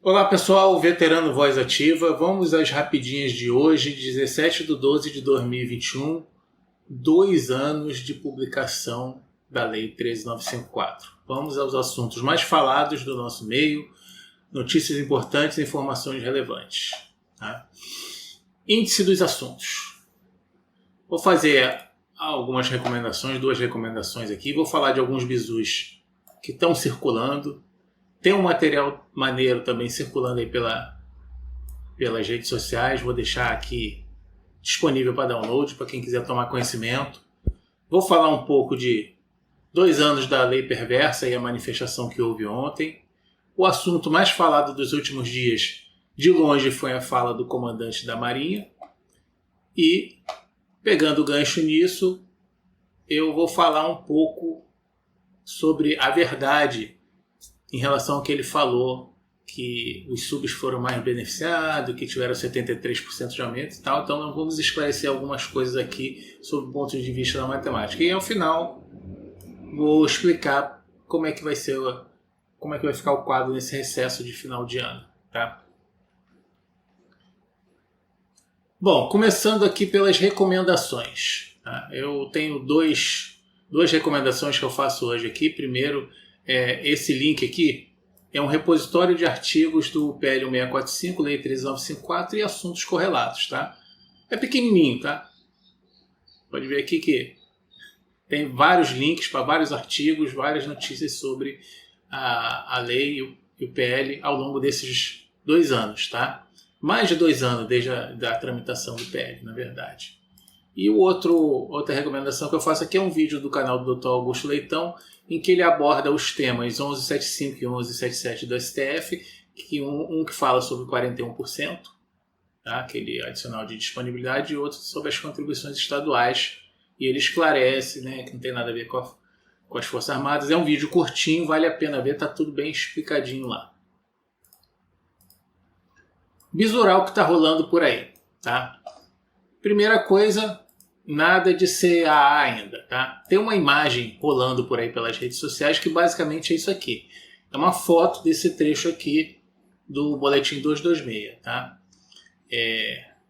Olá pessoal, Veterano Voz Ativa, vamos às rapidinhas de hoje, 17/12/2021, 2 anos de publicação da Lei 13.954. Vamos aos assuntos mais falados do nosso meio, notícias importantes e informações relevantes. Tá? Índice dos assuntos. Vou fazer algumas recomendações, 2 recomendações aqui, vou falar de alguns bizus que estão circulando. Tem um material maneiro também circulando aí pelas redes sociais. Vou deixar aqui disponível para download, para quem quiser tomar conhecimento. Vou falar um pouco de 2 anos da lei perversa e a manifestação que houve ontem. O assunto mais falado dos últimos dias, de longe, foi a fala do comandante da Marinha. E, pegando o gancho nisso, eu vou falar um pouco sobre a verdade em relação ao que ele falou, que os subs foram mais beneficiados, que tiveram 73% de aumento e tal. Então, nós vamos esclarecer algumas coisas aqui sob o ponto de vista da matemática. E, ao final, vou explicar como é que vai ficar o quadro nesse recesso de final de ano. Tá? Bom, começando aqui pelas recomendações. Tá? Eu tenho duas recomendações que eu faço hoje aqui. Primeiro, esse link aqui é um repositório de artigos do PL 1645, Lei 13.954 e assuntos correlatos, tá? É pequenininho, tá? Pode ver aqui que tem vários links para vários artigos, várias notícias sobre a lei e o PL ao longo desses 2 anos, tá? Mais de 2 anos desde a tramitação do PL, na verdade. E outra recomendação que eu faço aqui é um vídeo do canal do Dr. Augusto Leitão, em que ele aborda os temas 1175 e 1177 do STF, um que fala sobre 41%, tá? Aquele adicional de disponibilidade, e outro sobre as contribuições estaduais. E ele esclarece, né, que não tem nada a ver com as Forças Armadas. É um vídeo curtinho, vale a pena ver, tá tudo bem explicadinho lá. Bisural que está rolando por aí. Tá? Primeira coisa, nada de CAA ainda, tá? Tem uma imagem rolando por aí pelas redes sociais que basicamente é isso aqui. É uma foto desse trecho aqui do Boletim 226, tá?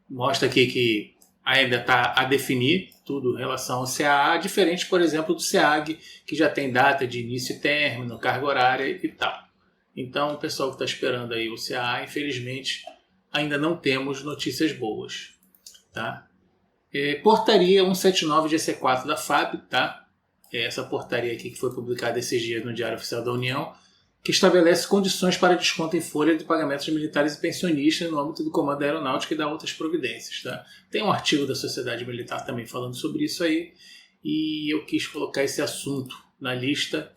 Mostra aqui que ainda está a definir tudo em relação ao CAA, diferente, por exemplo, do SEAG, que já tem data de início e término, carga horária e tal. Então, o pessoal que está esperando aí o CAA, infelizmente, ainda não temos notícias boas, tá? Portaria 179 GC4 da FAB, tá? Essa portaria aqui que foi publicada esses dias no Diário Oficial da União, que estabelece condições para desconto em folha de pagamentos de militares e pensionistas no âmbito do Comando da Aeronáutica e da outras providências, tá? Tem um artigo da Sociedade Militar também falando sobre isso aí, e eu quis colocar esse assunto na lista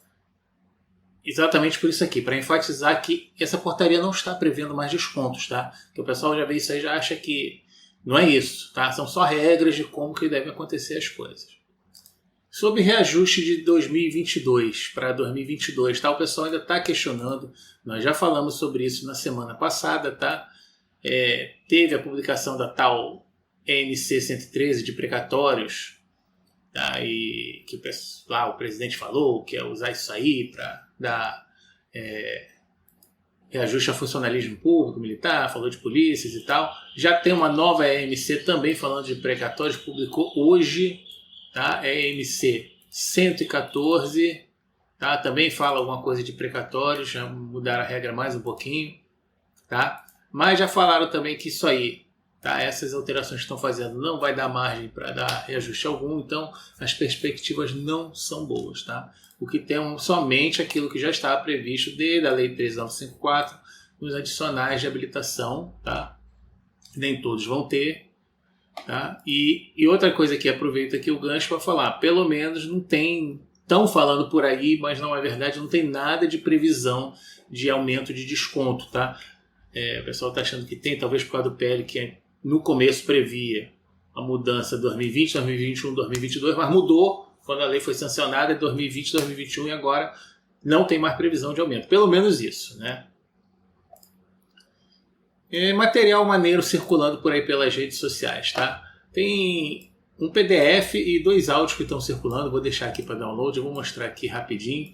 exatamente por isso aqui, para enfatizar que essa portaria não está prevendo mais descontos, tá? Porque o pessoal já vê isso aí e já acha que não é isso, tá? São só regras de como que devem acontecer as coisas. Sobre reajuste de 2022 para 2022, tá? O pessoal ainda está questionando. Nós já falamos sobre isso na semana passada, tá? Teve a publicação da tal ENC 113 de precatórios, tá? E que o presidente falou que ia usar isso aí para dar reajuste a funcionalismo público, militar, falou de polícias e tal. Já tem uma nova EMC também falando de precatórios, publicou hoje, tá? EMC 114, tá? Também fala alguma coisa de precatórios, já mudaram a regra mais um pouquinho, tá? Mas já falaram também que isso aí, tá? Essas alterações que estão fazendo não vai dar margem para dar reajuste algum, então as perspectivas não são boas, tá? O que tem somente aquilo que já estava previsto desde a Lei 13.954 nos adicionais de habilitação, tá? Nem todos vão ter, tá? E outra coisa que aproveita aqui o gancho para falar, pelo menos não tem, estão falando por aí, mas não é verdade, não tem nada de previsão de aumento de desconto, tá? O pessoal está achando que tem, talvez por causa do PL que no começo previa a mudança 2020, 2021, 2022, mas mudou quando a lei foi sancionada em 2020, 2021 e agora não tem mais previsão de aumento. Pelo menos isso, né? Material maneiro circulando por aí pelas redes sociais, tá? Tem um PDF e 2 áudios que estão circulando. Vou deixar aqui para download, eu vou mostrar aqui rapidinho.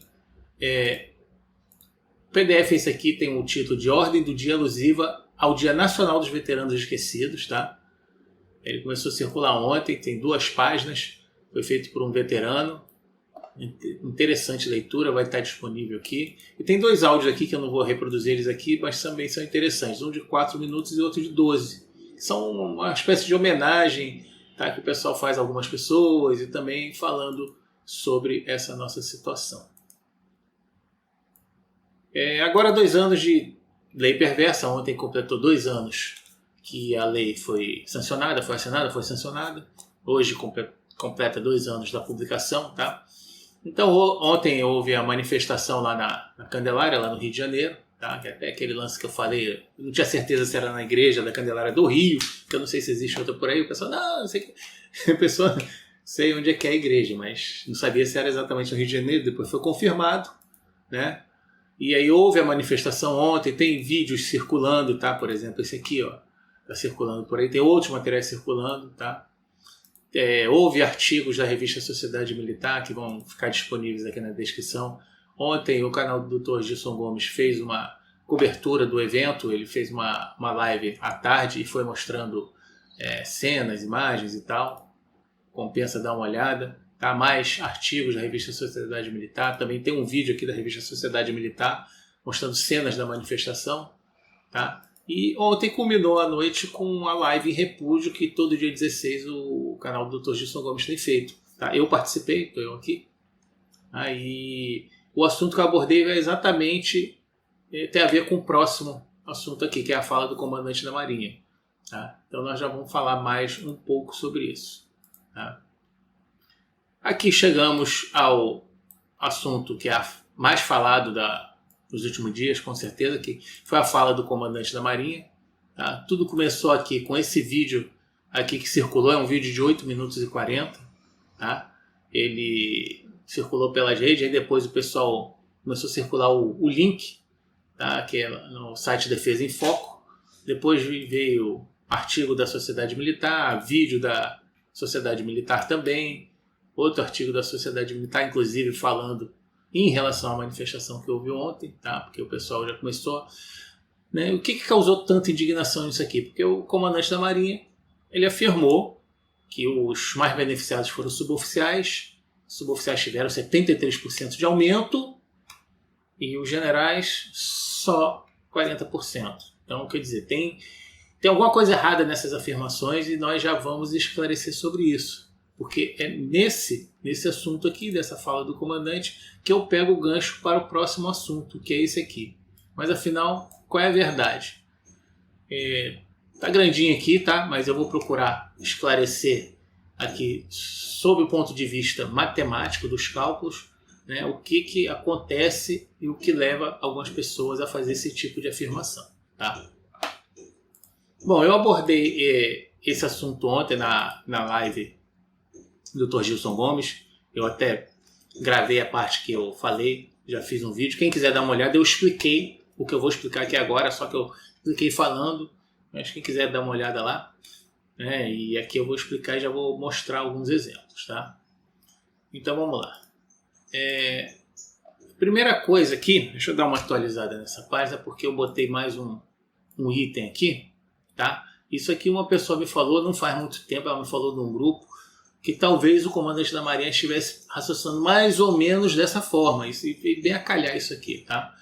PDF esse aqui tem o título de Ordem do Dia Alusiva ao Dia Nacional dos Veteranos Esquecidos, tá? Ele começou a circular ontem, tem 2 páginas, foi feito por um veterano. Interessante leitura, vai estar disponível aqui. E tem 2 áudios aqui que eu não vou reproduzir eles aqui, mas também são interessantes. Um de 4 minutos e outro de 12. São uma espécie de homenagem, tá, que o pessoal faz a algumas pessoas e também falando sobre essa nossa situação. Agora 2 anos de lei perversa. Ontem completou 2 anos que a lei foi sancionada, foi assinada, foi sancionada. Hoje completa 2 anos da publicação, tá? Então ontem houve a manifestação lá na Candelária, lá no Rio de Janeiro, tá? Que até aquele lance que eu falei, eu não tinha certeza se era na igreja da Candelária do Rio, que eu não sei se existe outra por aí. O pessoal, não sei que... A pessoa, sei onde é que é a igreja, mas não sabia se era exatamente no Rio de Janeiro. Depois foi confirmado, né? E aí houve a manifestação ontem, tem vídeos circulando, tá? Por exemplo, esse aqui, ó, tá circulando por aí, tem outros materiais circulando, tá? Houve artigos da revista Sociedade Militar que vão ficar disponíveis aqui na descrição. Ontem o canal do Dr. Gilson Gomes fez uma cobertura do evento, ele fez uma live à tarde e foi mostrando cenas, imagens e tal. Compensa dar uma olhada. Tá? Mais artigos da revista Sociedade Militar. Também tem um vídeo aqui da revista Sociedade Militar mostrando cenas da manifestação. Tá? E ontem culminou a noite com a live em repúdio que todo dia 16 o canal do Dr. Gilson Gomes tem feito. Tá? Eu participei, estou eu aqui. Aí o assunto que eu abordei é exatamente tem a ver com o próximo assunto aqui, que é a fala do comandante da Marinha. Tá? Então nós já vamos falar mais um pouco sobre isso. Tá? Aqui chegamos ao assunto que é mais falado nos últimos dias, com certeza, que foi a fala do comandante da Marinha. Tá? Tudo começou aqui com esse vídeo aqui que circulou, é um vídeo de 8 minutos e 40. Tá? Ele circulou pelas redes, aí depois o pessoal começou a circular o link, tá? Que é no site Defesa em Foco. Depois veio artigo da Sociedade Militar, vídeo da Sociedade Militar também, outro artigo da Sociedade Militar, inclusive falando em relação à manifestação que houve ontem, tá? Porque o pessoal já começou... Né? O que causou tanta indignação nisso aqui? Porque o comandante da Marinha ele afirmou que os mais beneficiados foram os suboficiais. Os suboficiais tiveram 73% de aumento e os generais só 40%. Então, quer dizer, tem alguma coisa errada nessas afirmações e nós já vamos esclarecer sobre isso. Porque é nesse assunto aqui, dessa fala do comandante, que eu pego o gancho para o próximo assunto, que é esse aqui. Mas afinal, qual é a verdade? Tá grandinho aqui, tá? Mas eu vou procurar esclarecer aqui sob o ponto de vista matemático dos cálculos, né, o que acontece e o que leva algumas pessoas a fazer esse tipo de afirmação. Tá? Bom, eu abordei esse assunto ontem na live do Dr. Gilson Gomes. Eu até gravei a parte que eu falei, já fiz um vídeo. Quem quiser dar uma olhada, eu expliquei o que eu vou explicar aqui agora, só que eu expliquei falando, mas quem quiser dar uma olhada lá, né, e aqui eu vou explicar e já vou mostrar alguns exemplos. Tá? Então vamos lá. Primeira coisa aqui, deixa eu dar uma atualizada nessa página, porque eu botei mais um item aqui. Tá? Isso aqui uma pessoa me falou, não faz muito tempo, ela me falou num grupo, que talvez o comandante da Marinha estivesse raciocinando mais ou menos dessa forma. Isso veio bem a calhar isso aqui. Tá?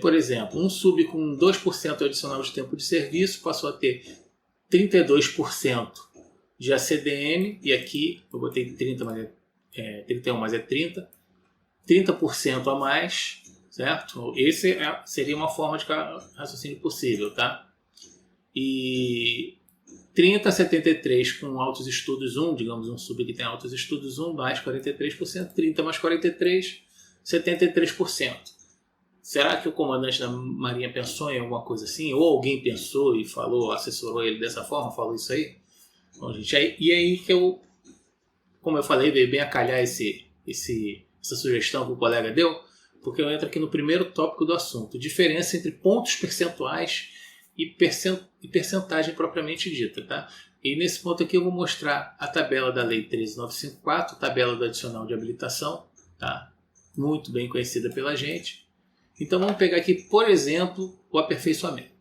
Por exemplo, um sub com 2% adicional de tempo de serviço passou a ter 32% de ACDN, e aqui eu botei 30, mas 31, mas é 30% a mais, certo? Esse seria uma forma de raciocínio possível, tá? E 30 a 73 com altos estudos 1, digamos um sub que tem altos estudos 1, mais 43%, 30 mais 43, 73%. Será que o comandante da Marinha pensou em alguma coisa assim? Ou alguém pensou e falou, assessorou ele dessa forma, falou isso aí? Bom, gente, e aí que eu, como eu falei, veio bem a calhar essa sugestão que o colega deu, porque eu entro aqui no primeiro tópico do assunto, diferença entre pontos percentuais e percentagem propriamente dita. Tá? E nesse ponto aqui eu vou mostrar a tabela da Lei 13.954, tabela do adicional de habilitação, tá? Muito bem conhecida pela gente. Então vamos pegar aqui, por exemplo, o aperfeiçoamento.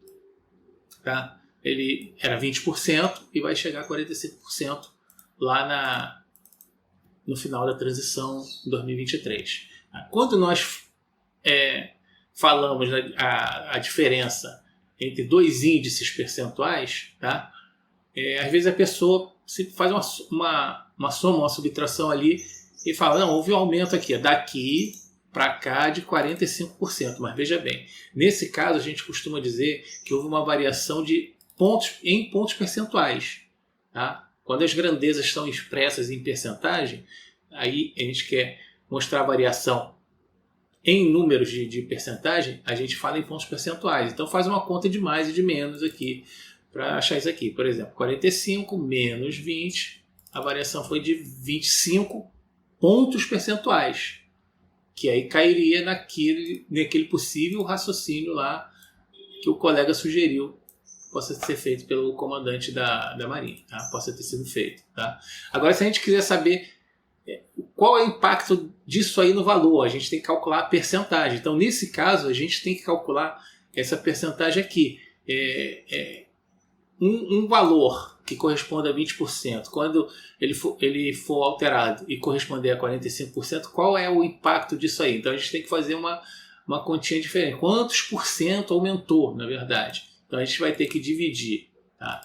Tá? Ele era 20% e vai chegar a 45% lá no final da transição em 2023. Quando nós falamos a diferença entre dois índices percentuais, tá? Às vezes a pessoa faz uma soma, uma subtração ali e fala, não, houve um aumento aqui, daqui para cá de 45%. Mas veja bem, nesse caso a gente costuma dizer que houve uma variação de pontos percentuais. Tá? Quando as grandezas estão expressas em percentagem, aí a gente quer mostrar a variação em números de percentagem, a gente fala em pontos percentuais. Então faz uma conta de mais e de menos aqui para achar isso aqui. Por exemplo, 45 menos 20, a variação foi de 25 pontos percentuais, que aí cairia naquele possível raciocínio lá que o colega sugeriu possa ser feito pelo comandante da Marinha, tá? Possa ter sido feito. Tá? Agora, se a gente quiser saber qual é o impacto disso aí no valor, a gente tem que calcular a percentagem. Então, nesse caso, a gente tem que calcular essa percentagem aqui. Um valor que corresponde a 20%, quando ele for alterado e corresponder a 45%, qual é o impacto disso aí? Então, a gente tem que fazer uma continha diferente. Quantos por cento aumentou, na verdade? Então, a gente vai ter que dividir, tá?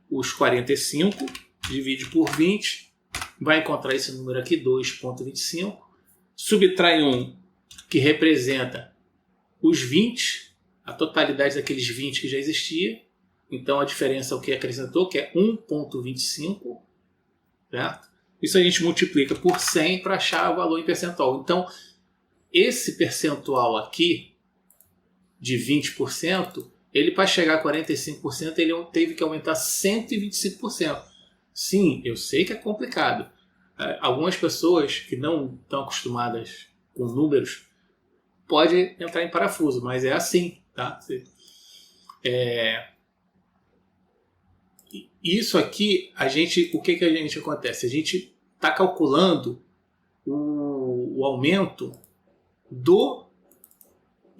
Os 45, divide por 20, vai encontrar esse número aqui, 2,25. Subtrai 1, que representa os 20, a totalidade daqueles 20 que já existia. Então a diferença é o que acrescentou, que é 1,25. Certo? Isso a gente multiplica por 100 para achar o valor em percentual. Então, esse percentual aqui, de 20%, ele para chegar a 45%, ele teve que aumentar 125%. Sim, eu sei que é complicado. Algumas pessoas que não estão acostumadas com números podem entrar em parafuso, mas é assim. Tá? Isso aqui, o que a gente acontece? A gente está calculando o aumento do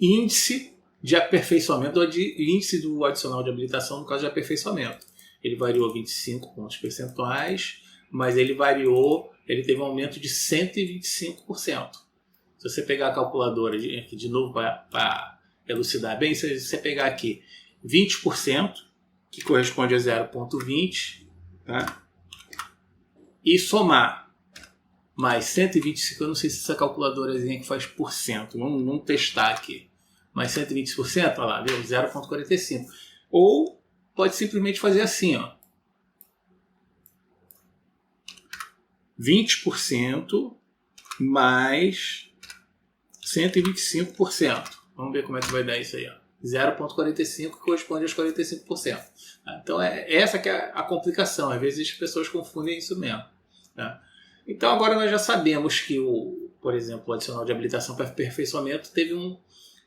índice de aperfeiçoamento, do índice do adicional de habilitação, no caso de aperfeiçoamento. Ele variou 25 pontos percentuais, mas ele teve um aumento de 125%. Se você pegar a calculadora aqui de novo para elucidar bem, se você pegar aqui 20%, que corresponde a 0,20, tá? E somar mais 125, eu não sei se essa calculadorazinha que faz por cento, vamos testar aqui. Mais 120%, olha lá, viu? 0,45. Ou pode simplesmente fazer assim, ó. 20% mais 125%. Vamos ver como é que vai dar isso aí, ó. 0,45 corresponde aos 45%. Então essa que é a complicação. Às vezes as pessoas confundem isso mesmo. Tá? Então agora nós já sabemos que, por exemplo, o adicional de habilitação para aperfeiçoamento teve um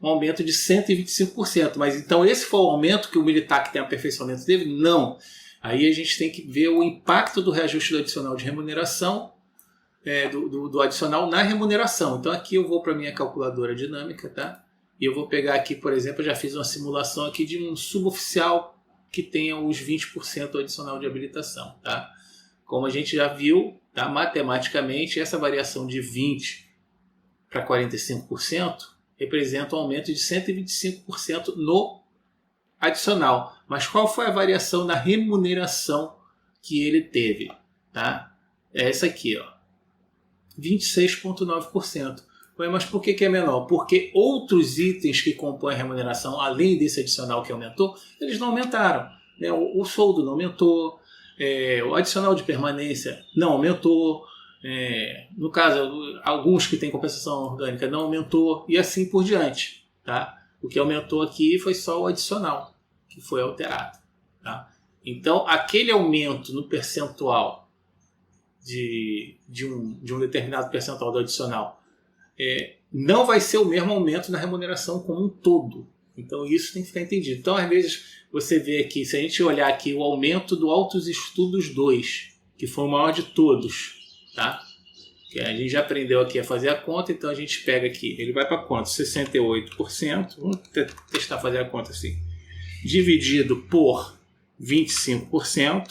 aumento de 125%. Mas então esse foi o aumento que o militar que tem aperfeiçoamento teve? Não. Aí a gente tem que ver o impacto do reajuste do adicional de remuneração, do adicional na remuneração. Então aqui eu vou para a minha calculadora dinâmica, tá? E eu vou pegar aqui, por exemplo, eu já fiz uma simulação aqui de um suboficial que tenha os 20% adicional de habilitação. Tá? Como a gente já viu, tá? Matematicamente, essa variação de 20% para 45% representa um aumento de 125% no adicional. Mas qual foi a variação na remuneração que ele teve? Tá? É essa aqui, ó, 26,9%. Mas por que é menor? Porque outros itens que compõem a remuneração, além desse adicional que aumentou, eles não aumentaram. Né? O soldo não aumentou, o adicional de permanência não aumentou, no caso, alguns que têm compensação orgânica não aumentou, e assim por diante. Tá? O que aumentou aqui foi só o adicional, que foi alterado. Tá? Então, aquele aumento no percentual de um determinado percentual do adicional não vai ser o mesmo aumento na remuneração como um todo. Então isso tem que ficar entendido. Então às vezes você vê aqui, se a gente olhar aqui o aumento do Altos Estudos 2, que foi o maior de todos, tá? Que a gente já aprendeu aqui a fazer a conta, então a gente pega aqui, ele vai para quanto? 68%, vamos testar fazer a conta assim, dividido por 25%,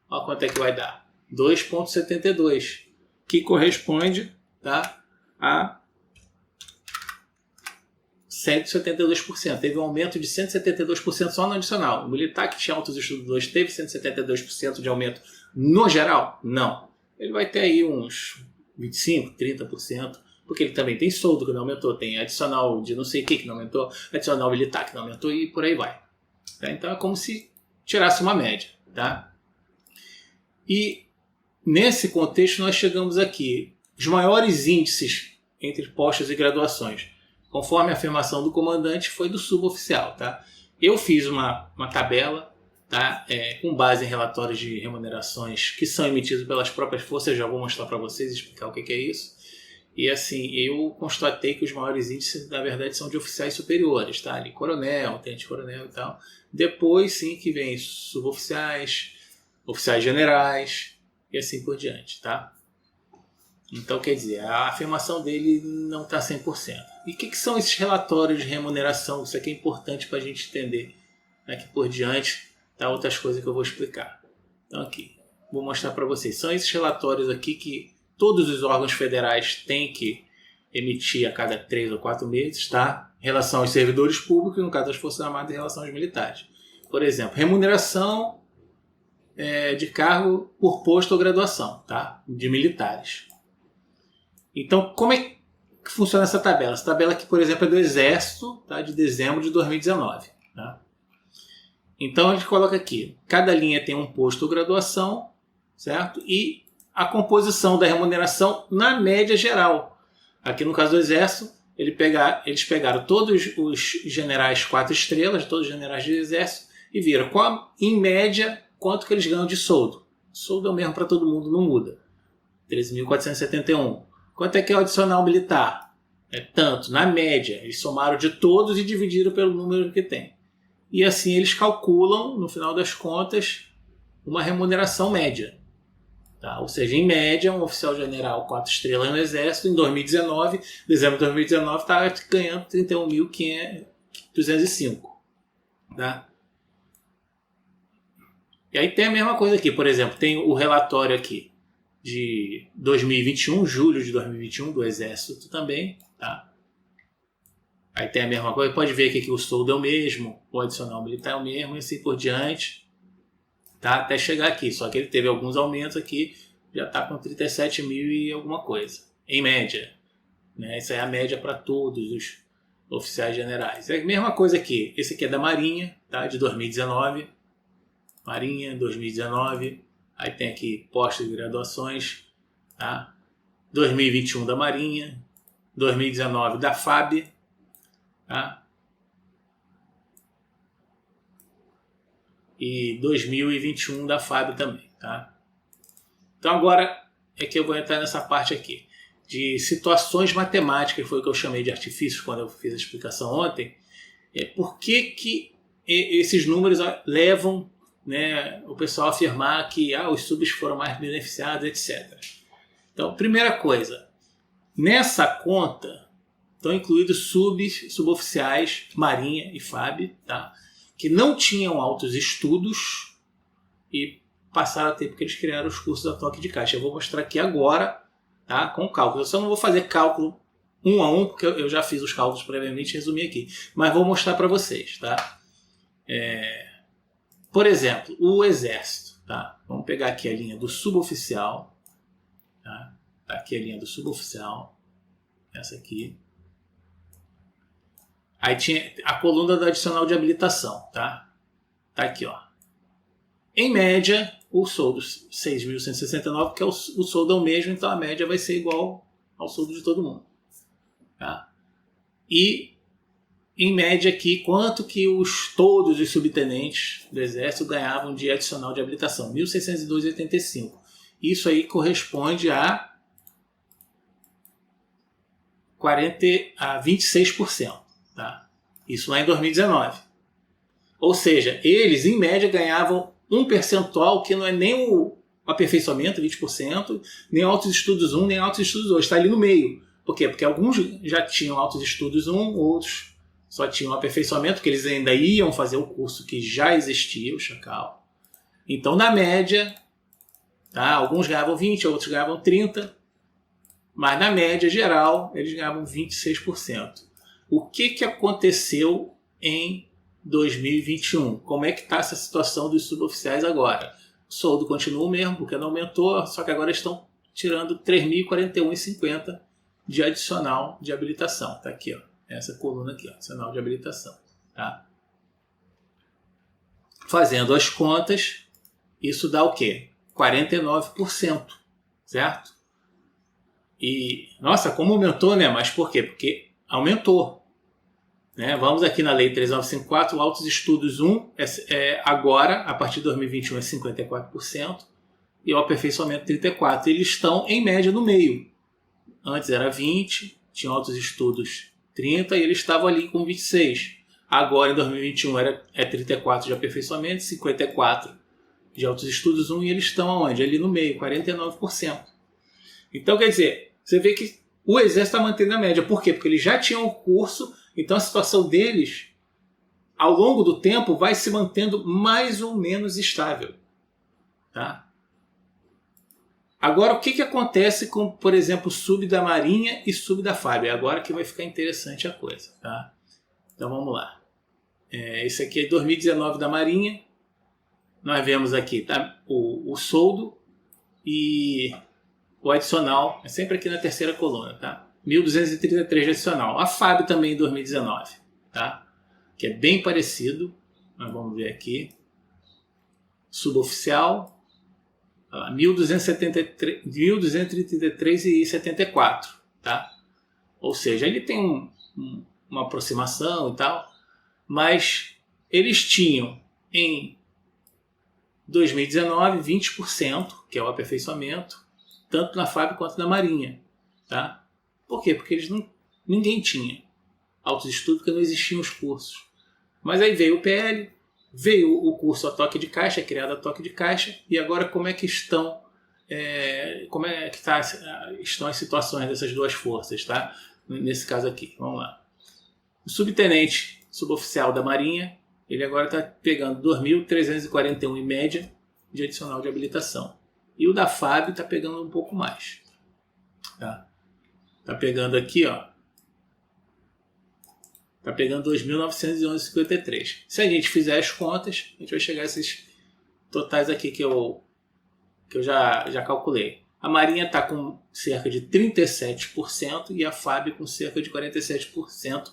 olha quanto é que vai dar, 2,72, que corresponde, tá, a 172%, teve um aumento de 172% só no adicional. O militar que tinha altos estudos 2 teve 172% de aumento no geral? Não. Ele vai ter aí uns 25%, 30%, porque ele também tem soldo que não aumentou, tem adicional de não sei o que não aumentou, adicional militar que não aumentou e por aí vai. Tá? Então é como se tirasse uma média. Tá? E nesse contexto nós chegamos aqui, os maiores índices entre postos e graduações, conforme a afirmação do comandante, foi do suboficial. Tá? Eu fiz uma tabela, tá? Com base em relatórios de remunerações que são emitidos pelas próprias forças, já vou mostrar para vocês, explicar o que é isso. E assim, eu constatei que os maiores índices, na verdade, são de oficiais superiores, tá? Ali, coronel, tenente-coronel e tal. Depois, sim, que vem suboficiais, oficiais generais e assim por diante, tá? Então, quer dizer, a afirmação dele não está 100%. E o que são esses relatórios de remuneração? Isso aqui é importante para a gente entender aqui por diante. Tá, outras coisas que eu vou explicar. Então aqui, vou mostrar para vocês. São esses relatórios aqui que todos os órgãos federais têm que emitir a cada 3 ou 4 meses, tá? Em relação aos servidores públicos, no caso das Forças Armadas, em relação aos militares. Por exemplo, remuneração de cargo por posto ou graduação, tá? De militares. Então, como é que funciona essa tabela? Essa tabela aqui, por exemplo, é do Exército, tá? De dezembro de 2019, tá? Então a gente coloca aqui, cada linha tem um posto ou graduação, certo? E a composição da remuneração na média geral. Aqui no caso do Exército, eles pegaram todos os generais 4 estrelas, todos os generais do Exército, e viram, em média, quanto que eles ganham de soldo. O soldo é o mesmo para todo mundo, não muda. 13.471. Quanto é que é o adicional militar? É tanto, na média. Eles somaram de todos e dividiram pelo número que tem. E assim eles calculam, no final das contas, uma remuneração média. Tá? Ou seja, em média, um oficial general 4 estrelas no Exército, em 2019, dezembro de 2019, está ganhando 31.205. Tá? E aí tem a mesma coisa aqui. Por exemplo, tem o relatório aqui de 2021, julho de 2021, do Exército também. Tá? Aí tem a mesma coisa, pode ver aqui que o soldo é o mesmo, o adicional militar é o mesmo e assim por diante, tá? Até chegar aqui. Só que ele teve alguns aumentos aqui, já está com 37 mil e alguma coisa, em média. Né? Isso é a média para todos os oficiais generais. É a mesma coisa aqui, esse aqui é da Marinha, tá? De 2019, Marinha 2019, aí tem aqui postos de graduações, tá? 2021 da Marinha, 2019 da FAB, tá? E 2021 da FAB também, tá? Então agora é que eu vou entrar nessa parte aqui de situações matemáticas, foi o que eu chamei de artifícios quando eu fiz a explicação ontem. Por que esses números levam, né, o pessoal a afirmar que os subs foram mais beneficiados, etc. Então, primeira coisa, nessa conta estão incluídos suboficiais, Marinha e FAB, tá? Que não tinham altos estudos e passaram a ter porque eles criaram os cursos da toque de caixa. Eu vou mostrar aqui agora, tá? Com cálculo. Eu só não vou fazer cálculo um a um, porque eu já fiz os cálculos previamente e resumi aqui. Mas vou mostrar para vocês, tá? Por exemplo, o Exército, tá? Vamos pegar aqui a linha do suboficial, tá? Aqui a linha do suboficial, essa aqui. Aí tinha a coluna do adicional de habilitação, tá? Tá aqui, ó. Em média, o soldo 6.169, porque o soldo é o mesmo, então a média vai ser igual ao soldo de todo mundo. Tá? E, em média aqui, quanto que todos os subtenentes do Exército ganhavam de adicional de habilitação? 1.602,85. Isso aí corresponde a 26%. Tá? Isso lá em 2019. Ou seja, eles em média ganhavam um percentual que não é nem aperfeiçoamento, 20%, nem altos estudos 1, nem altos estudos 2. Está ali no meio. Por quê? Porque alguns já tinham altos estudos 1, outros só tinham aperfeiçoamento, porque eles ainda iam fazer o curso que já existia, o Chacal. Então, na média, tá? Alguns ganhavam 20, outros ganhavam 30%, mas na média geral, eles ganhavam 26%. O que aconteceu em 2021? Como é que está essa situação dos suboficiais agora? O soldo continua o mesmo, porque não aumentou, só que agora estão tirando R$ 3.041,50 de adicional de habilitação. Está aqui, ó, essa coluna aqui, ó, adicional de habilitação. Tá? Fazendo as contas, isso dá o quê? 49%, certo? E, nossa, como aumentou, né? Mas por quê? Porque aumentou. Né? Vamos aqui na Lei 3954, altos estudos 1, agora, a partir de 2021, é 54%, e o aperfeiçoamento 34%. Eles estão, em média, no meio. Antes era 20%, tinham altos estudos 30%, e eles estavam ali com 26%. Agora, em 2021, é 34% de aperfeiçoamento, 54% de altos estudos 1, e eles estão aonde? Ali no meio, 49%. Então, quer dizer, você vê que o Exército está mantendo a média. Por quê? Porque eles já tinham o curso, então a situação deles, ao longo do tempo, vai se mantendo mais ou menos estável. Tá? Agora, o que acontece com, por exemplo, sub da Marinha e sub da FAB? É agora que vai ficar interessante a coisa. Tá? Então, vamos lá. Esse aqui é 2019 da Marinha. Nós vemos aqui, tá? o soldo e o adicional. É sempre aqui na terceira coluna. Tá? 1.233 de adicional. A FAB também em 2019. Tá? Que é bem parecido. Nós vamos ver aqui. Suboficial. 1.233,74, tá? Ou seja, ele tem uma aproximação e tal, mas eles tinham em 2019 20%, que é o aperfeiçoamento, tanto na FAB quanto na Marinha, tá? Por quê? Porque ninguém tinha altos estudos, porque não existiam os cursos. Mas aí veio o PL, veio o curso a toque de caixa, criado a toque de caixa, e agora como é que estão estão as situações dessas duas forças, tá? Nesse caso aqui, vamos lá. O subtenente suboficial da Marinha, ele agora está pegando 2.341 em média de adicional de habilitação. E o da FAB está pegando um pouco mais. Tá pegando aqui, ó. Está pegando 2.911,53. Se a gente fizer as contas, a gente vai chegar a esses totais aqui que eu já calculei. A Marinha está com cerca de 37% e a FAB com cerca de 47%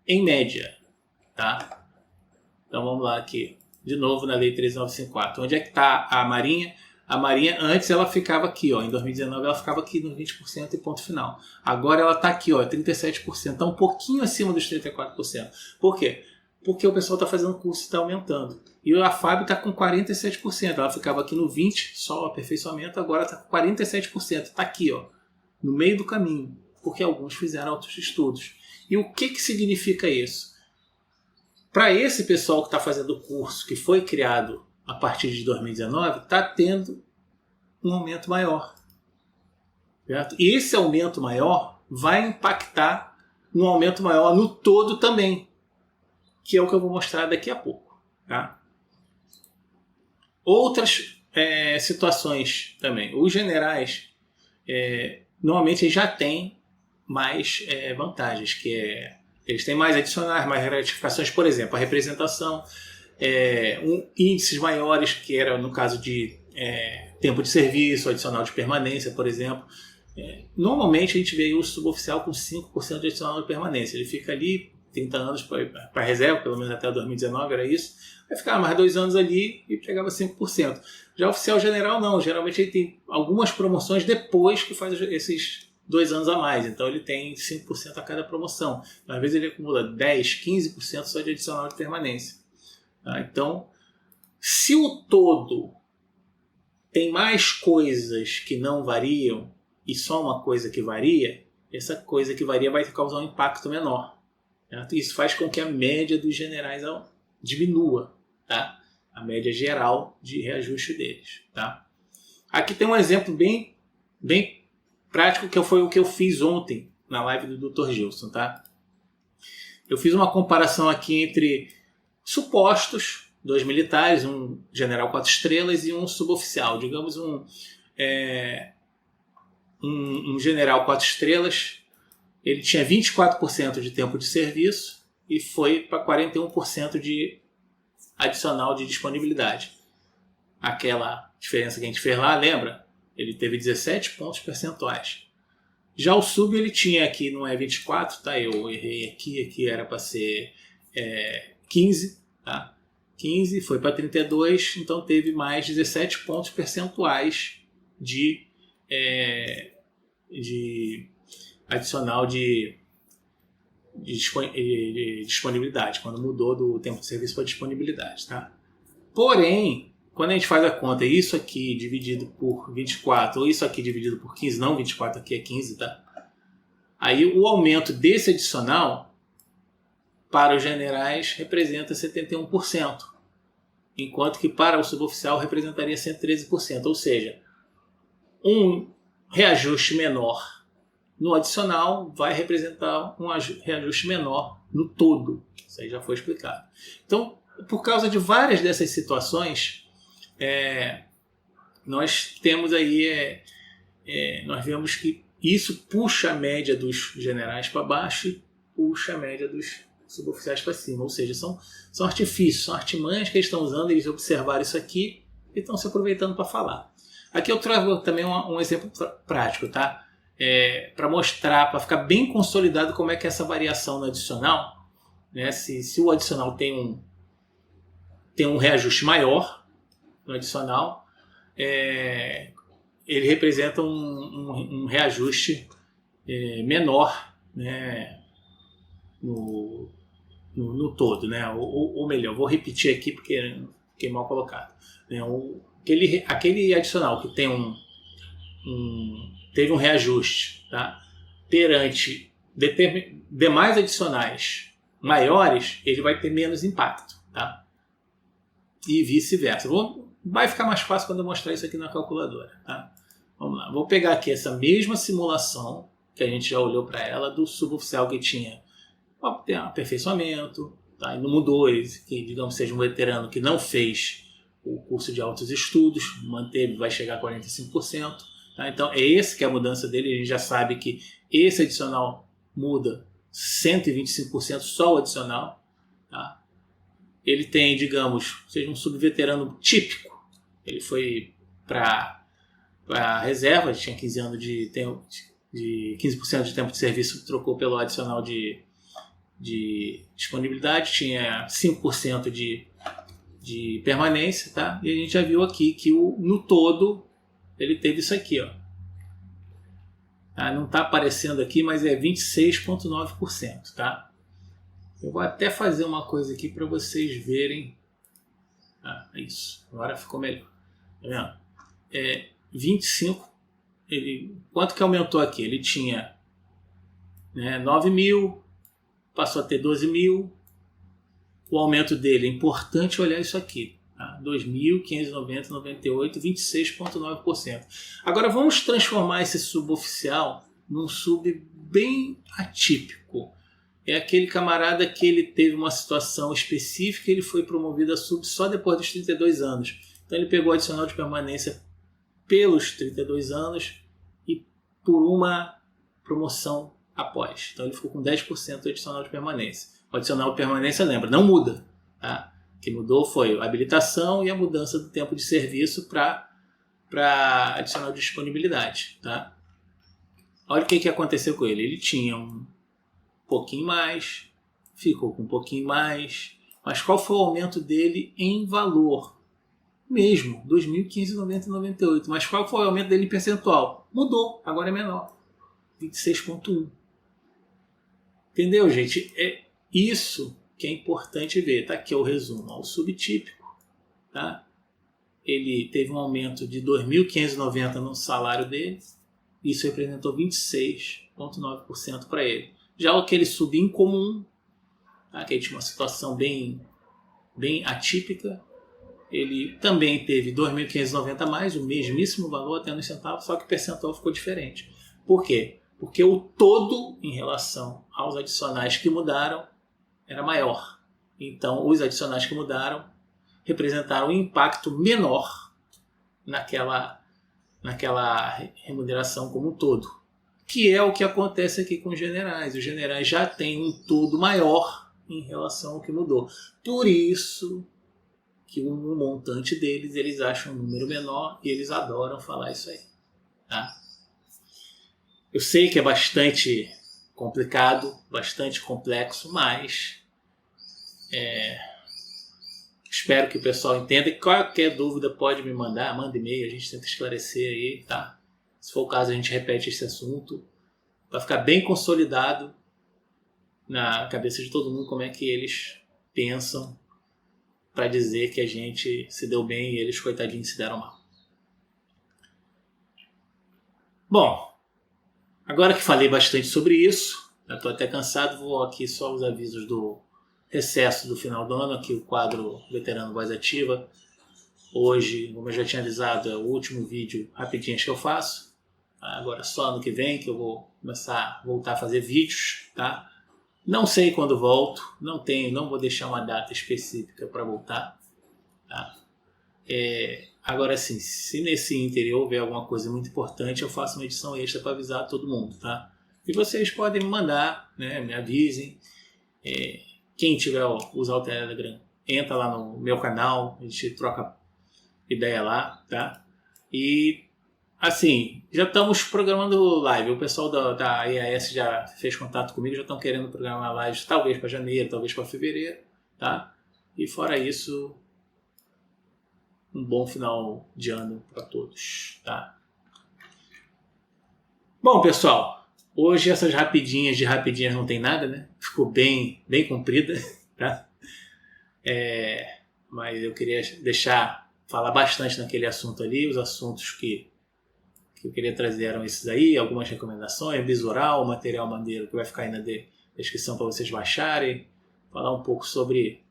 em média. Tá? Então vamos lá aqui. De novo na Lei 3954. Onde é que está a Marinha? A Marinha, antes ela ficava aqui, ó, em 2019 ela ficava aqui nos 20% e ponto final. Agora ela está aqui, ó, 37%, está um pouquinho acima dos 34%. Por quê? Porque o pessoal está fazendo curso e está aumentando. E a FAB está com 47%, ela ficava aqui no 20%, só o aperfeiçoamento, agora está com 47%, está aqui, ó, no meio do caminho, porque alguns fizeram outros estudos. E o que significa isso? Para esse pessoal que está fazendo o curso, que foi criado a partir de 2019, está tendo um aumento maior. Certo? E esse aumento maior vai impactar no aumento maior no todo também, que é o que eu vou mostrar daqui a pouco. Tá? Outras situações também. Os generais, normalmente já têm mais vantagens, que eles têm mais adicionais, mais gratificações, por exemplo, a representação, índices maiores, que era no caso de tempo de serviço, adicional de permanência, por exemplo. Normalmente a gente vê o suboficial com 5% de adicional de permanência. Ele fica ali 30 anos para reserva, pelo menos até 2019 era isso. Vai ficar mais 2 anos ali e pegava 5%. Já o oficial general não, geralmente ele tem algumas promoções depois que faz esses 2 anos a mais, então ele tem 5% a cada promoção. Às vezes ele acumula 10%, 15% só de adicional de permanência. Tá? Então, se o todo tem mais coisas que não variam e só uma coisa que varia, essa coisa que varia vai causar um impacto menor. Certo? Isso faz com que a média dos generais diminua, tá? A média geral de reajuste deles. Tá? Aqui tem um exemplo bem prático, que foi o que eu fiz ontem na live do Dr. Gilson, tá? Eu fiz uma comparação aqui entre supostos, 2 militares, um general 4 estrelas e um suboficial. Digamos um general 4 estrelas, ele tinha 24% de tempo de serviço e foi para 41% de adicional de disponibilidade. Aquela diferença que a gente fez lá, lembra? Ele teve 17 pontos percentuais. Já o sub ele tinha aqui, não é 24, tá? Eu errei aqui era para ser 15, tá? 15 foi para 32, então teve mais 17 pontos percentuais de adicional de disponibilidade, quando mudou do tempo de serviço para disponibilidade, tá? Porém, quando a gente faz a conta, isso aqui dividido por 24, ou isso aqui dividido por 15, não 24, aqui é 15, tá? Aí o aumento desse adicional para os generais representa 71%, enquanto que para o suboficial representaria 113%, ou seja, um reajuste menor no adicional vai representar um reajuste menor no todo. Isso aí já foi explicado. Então, por causa de várias dessas situações, nós temos aí, nós vemos que isso puxa a média dos generais para baixo e puxa a média dos suboficiais para cima. Ou seja, são artifícios, são artimanhas que eles estão usando, eles observaram isso aqui e estão se aproveitando para falar. Aqui eu trago também um exemplo prático, tá? Para mostrar, para ficar bem consolidado como é que é essa variação no adicional, né? Se o adicional tem um reajuste maior no adicional, ele representa um reajuste menor, né, no todo, né? Ou melhor, vou repetir aqui porque fiquei mal colocado, né? Aquele adicional que tem teve um reajuste, tá? Perante demais adicionais maiores, ele vai ter menos impacto, tá? E vice-versa. Vai ficar mais fácil quando eu mostrar isso aqui na calculadora, tá? Vamos lá. Vou pegar aqui essa mesma simulação que a gente já olhou para ela do suboficial que tinha aperfeiçoamento, tá? E não mudou, que digamos seja um veterano que não fez o curso de altos estudos, manteve, vai chegar a 45%. Tá? Então é esse que é a mudança dele. A gente já sabe que esse adicional muda 125%, só o adicional. Tá? Ele tem, digamos, seja um subveterano típico. Ele foi para a reserva, ele tinha 15 anos de 15% de tempo de serviço, trocou pelo adicional de disponibilidade, tinha 5% de permanência, tá? E a gente já viu aqui que no todo ele teve isso aqui, ó. Tá? Não está aparecendo aqui, mas é 26,9%, tá? Eu vou até fazer uma coisa aqui para vocês verem. Isso, agora ficou melhor. Tá vendo? 25, quanto que aumentou aqui? Ele tinha 9 mil, passou a ter 12 mil. O aumento dele, é importante olhar isso aqui. Tá? 2.590, 98, 26,9%. Agora vamos transformar esse suboficial num sub bem atípico. É aquele camarada que ele teve uma situação específica e ele foi promovido a sub só depois dos 32 anos. Então ele pegou adicional de permanência pelos 32 anos e por uma promoção após. Então ele ficou com 10% de adicional de permanência. O adicional de permanência, lembra, não muda. Tá? O que mudou foi a habilitação e a mudança do tempo de serviço para adicional de disponibilidade. Tá? Olha o que aconteceu com ele. Ele tinha um pouquinho mais, ficou com um pouquinho mais, mas qual foi o aumento dele em valor? Mesmo, 2015, 90 e 98. Mas qual foi o aumento dele em percentual? Mudou, agora é menor, 26,1. Entendeu, gente? É isso que é importante ver. Tá aqui o resumo. O subtípico, tá? Ele teve um aumento de 2.590 no salário dele. Isso representou 26,9% para ele. Já aquele sub incomum, tá? Que ele tinha uma situação bem atípica, ele também teve 2.590 a mais, o mesmíssimo valor até nos centavos, só que o percentual ficou diferente. Por quê? Porque o todo em relação aos adicionais que mudaram era maior. Então, os adicionais que mudaram representaram um impacto menor naquela remuneração como um todo. Que é o que acontece aqui com os generais. Os generais já têm um todo maior em relação ao que mudou. Por isso que o montante deles, eles acham um número menor e eles adoram falar isso aí. Tá? Eu sei que é bastante complicado, bastante complexo, mas espero que o pessoal entenda. E qualquer dúvida pode me mandar, manda e-mail, a gente tenta esclarecer aí, tá? Se for o caso, a gente repete esse assunto para ficar bem consolidado na cabeça de todo mundo como é que eles pensam para dizer que a gente se deu bem e eles, coitadinhos, se deram mal. Bom, agora que falei bastante sobre isso, já estou até cansado, vou aqui só os avisos do recesso do final do ano, aqui o quadro Veterano Voz Ativa. Hoje, como eu já tinha avisado, é o último vídeo rapidinho que eu faço. Agora só ano que vem que eu vou começar a voltar a fazer vídeos, tá? Não sei quando volto, não vou deixar uma data específica para voltar, tá? Agora sim, se nesse ínter houver alguma coisa muito importante, eu faço uma edição extra para avisar todo mundo, tá? E vocês podem me mandar, né? Me avisem. Quem tiver usar o Telegram, entra lá no meu canal, a gente troca ideia lá, tá? E assim, já estamos programando live. O pessoal da EAS já fez contato comigo, já estão querendo programar lives, talvez para janeiro, talvez para fevereiro, tá? E fora isso, um bom final de ano para todos, tá? Bom, pessoal, hoje essas rapidinhas não tem nada, né? Ficou bem comprida, tá? Mas eu queria falar bastante naquele assunto ali, os assuntos que eu queria trazer eram esses aí, algumas recomendações, Besouro, material maneiro que vai ficar aí na descrição para vocês baixarem, falar um pouco sobre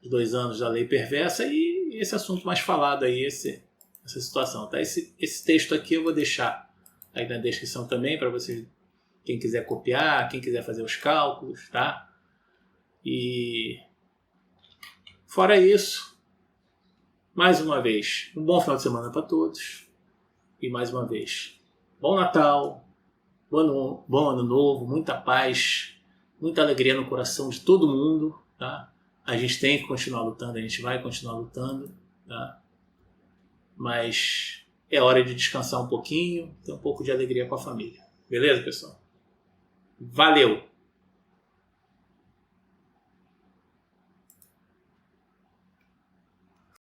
os 2 anos da lei perversa e esse assunto mais falado aí, essa situação, tá? Esse texto aqui eu vou deixar aí na descrição também para vocês, quem quiser copiar, quem quiser fazer os cálculos, tá? E fora isso, mais uma vez, um bom final de semana para todos. E mais uma vez, bom Natal, bom Ano Novo, muita paz, muita alegria no coração de todo mundo, tá? A gente tem que continuar lutando, a gente vai continuar lutando, tá? Mas é hora de descansar um pouquinho, ter um pouco de alegria com a família. Beleza, pessoal? Valeu!